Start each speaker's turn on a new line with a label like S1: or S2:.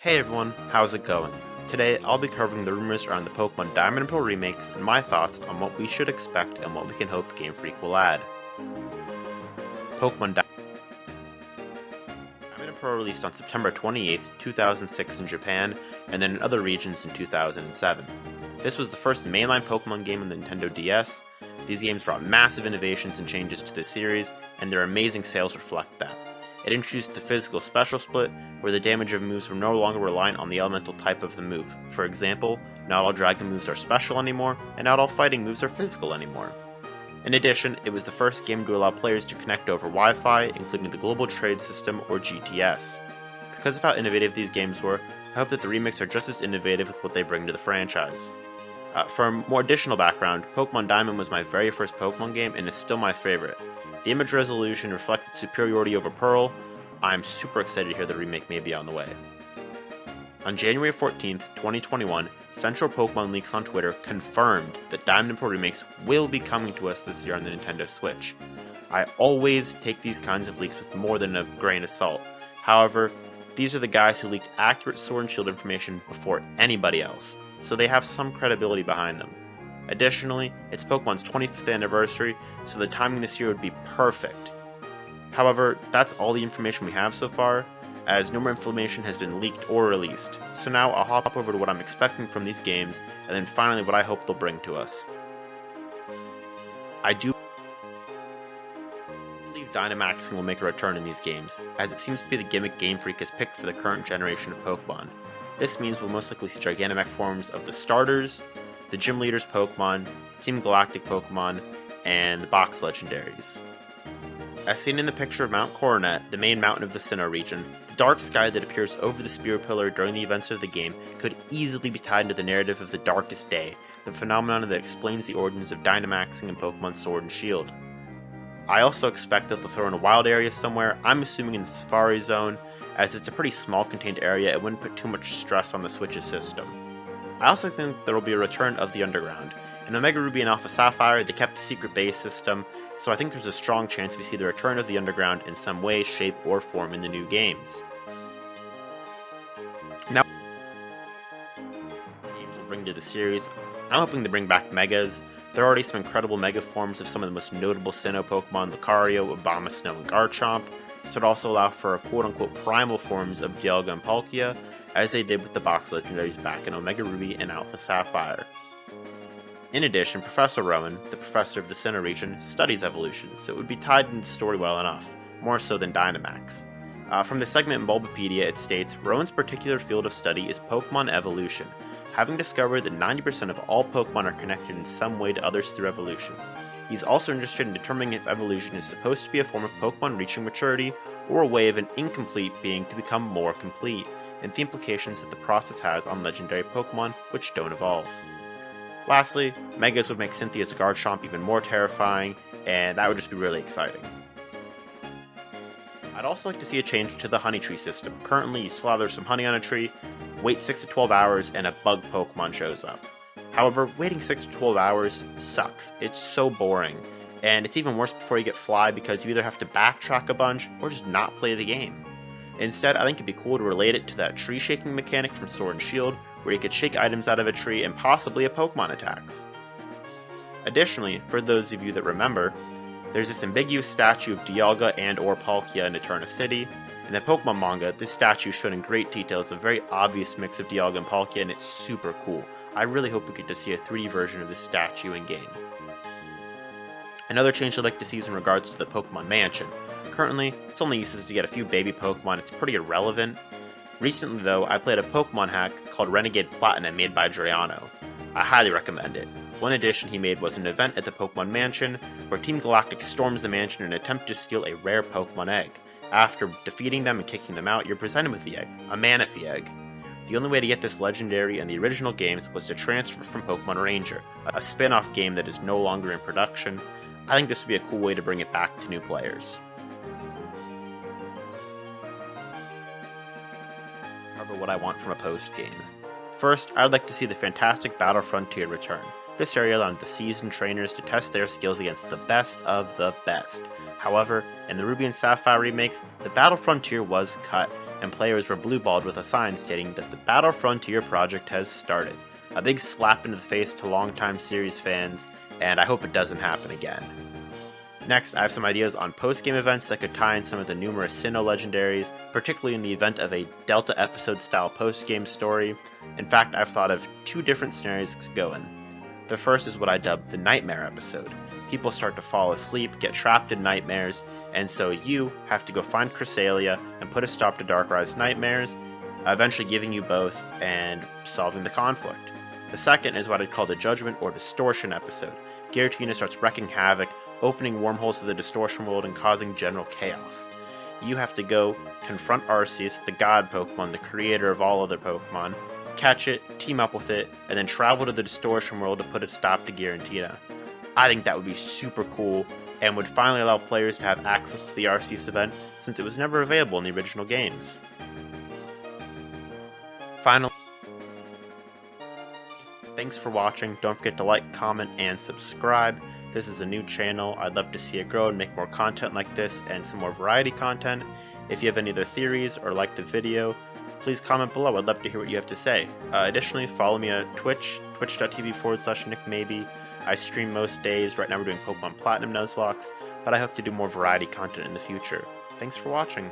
S1: Hey everyone, how's it going? Today I'll be covering the rumors around the Pokémon Diamond and Pearl remakes and my thoughts on what we should expect and what we can hope Game Freak will add. Pokémon Diamond and Pearl released on September 28, 2006 in Japan, and then in other regions in 2007. This was the first mainline Pokémon game on the Nintendo DS. These games brought massive innovations and changes to the series, and their amazing sales reflect that. It introduced the physical special split, where the damage of moves were no longer reliant on the elemental type of the move. For example, not all dragon moves are special anymore, and not all fighting moves are physical anymore. In addition, it was the first game to allow players to connect over Wi-Fi, including the Global Trade System or GTS. Because of how innovative these games were, I hope that the remakes are just as innovative with what they bring to the franchise. For more additional background, Pokémon Diamond was my very first Pokémon game and is still my favorite. The image resolution reflects its superiority over Pearl. I'm super excited to hear the remake may be on the way. On January 14th, 2021, Central Pokémon Leaks on Twitter confirmed that Diamond and Pearl remakes will be coming to us this year on the Nintendo Switch. I always take these kinds of leaks with more than a grain of salt. However, these are the guys who leaked accurate Sword and Shield information before anybody else, so they have some credibility behind them. Additionally, it's Pokemon's 25th anniversary, so the timing this year would be perfect. However, that's all the information we have so far, as no more information has been leaked or released. So now I'll hop over to what I'm expecting from these games, and then finally what I hope they'll bring to us. I do believe Dynamaxing will make a return in these games, as it seems to be the gimmick Game Freak has picked for the current generation of Pokemon. This means we'll most likely see Gigantamax forms of the starters, the Gym Leader's Pokemon, the Team Galactic Pokemon, and the Box Legendaries. As seen in the picture of Mount Coronet, the main mountain of the Sinnoh region, the dark sky that appears over the Spear Pillar during the events of the game could easily be tied to the narrative of the Darkest Day, the phenomenon that explains the origins of Dynamaxing in Pokemon Sword and Shield. I also expect that they'll throw in a wild area somewhere, I'm assuming in the Safari Zone, as it's a pretty small contained area, it wouldn't put too much stress on the Switch's system. I also think there will be a return of the Underground. In Omega Ruby and Alpha Sapphire, they kept the secret base system, so I think there's a strong chance we see the return of the Underground in some way, shape, or form in the new games. Now, games will bring to the series, I'm hoping to bring back Megas. There are already some incredible Mega forms of some of the most notable Sinnoh Pokemon, Lucario, Abomasnow, and Garchomp. This would also allow for quote-unquote primal forms of Dialga and Palkia, as they did with the Box Legendaries back in Omega Ruby and Alpha Sapphire. In addition, Professor Rowan, the professor of the Sinnoh region, studies evolution, so it would be tied into the story well enough, more so than Dynamax. From the segment in Bulbapedia, it states, Rowan's particular field of study is Pokemon evolution, having discovered that 90% of all Pokemon are connected in some way to others through evolution. He's also interested in determining if evolution is supposed to be a form of Pokemon reaching maturity, or a way of an incomplete being to become more complete, and the implications that the process has on legendary Pokemon which don't evolve. Lastly, Megas would make Cynthia's Garchomp even more terrifying, and that would just be really exciting. I'd also like to see a change to the honey tree system. Currently, you slather some honey on a tree, wait 6 to 12 hours, and a bug Pokemon shows up. However, waiting 6 to 12 hours sucks. It's so boring, and it's even worse before you get Fly because you either have to backtrack a bunch or just not play the game. Instead, I think it'd be cool to relate it to that tree shaking mechanic from Sword and Shield, where you could shake items out of a tree and possibly a Pokemon attacks. Additionally, for those of you that remember, there's this ambiguous statue of Dialga and or Palkia in Eterna City. In the Pokemon manga, this statue showed in great detail as a very obvious mix of Dialga and Palkia, and it's super cool. I really hope we get to see a 3D version of this statue in game. Another change I'd like to see is in regards to the Pokemon Mansion. Currently, its only use is to get a few baby Pokemon, it's pretty irrelevant. Recently though, I played a Pokemon hack called Renegade Platinum made by Adriano. I highly recommend it. One addition he made was an event at the Pokemon Mansion, where Team Galactic storms the mansion in an attempt to steal a rare Pokemon egg. After defeating them and kicking them out, you're presented with the egg, a Manaphy egg. The only way to get this legendary in the original games was to transfer from Pokemon Ranger, a spin-off game that is no longer in production. I think this would be a cool way to bring it back to new players. Cover what I want from a post-game. First, I would like to see the fantastic Battle Frontier return. This area allowed the seasoned trainers to test their skills against the best of the best. However, in the Ruby and Sapphire remakes, the Battle Frontier was cut, and players were blue-balled with a sign stating that the Battle Frontier project has started. A big slap into the face to longtime series fans, and I hope it doesn't happen again. Next, I have some ideas on post-game events that could tie in some of the numerous Sinnoh legendaries, particularly in the event of a Delta episode-style post-game story. In fact, I've thought of 2 different scenarios to go in. The first is what I dubbed the Nightmare episode. People start to fall asleep, get trapped in nightmares, and so you have to go find Cresselia and put a stop to Darkrai's nightmares, eventually giving you both and solving the conflict. The second is what I'd call the Judgment or Distortion episode. Giratina starts wreaking havoc, opening wormholes to the Distortion world and causing general chaos. You have to go confront Arceus, the god Pokemon, the creator of all other Pokemon, catch it, team up with it, and then travel to the Distortion world to put a stop to Giratina. I think that would be super cool and would finally allow players to have access to the Arceus event since it was never available in the original games. Finally, thanks for watching. Don't forget to like, comment, and subscribe. This is a new channel. I'd love to see it grow and make more content like this and some more variety content. If you have any other theories or like the video, please comment below. I'd love to hear what you have to say. Additionally, follow me on Twitch, twitch.tv/NikMaybe. I stream most days. Right now we're doing Pokemon Platinum Nuzlocke, but I hope to do more variety content in the future. Thanks for watching.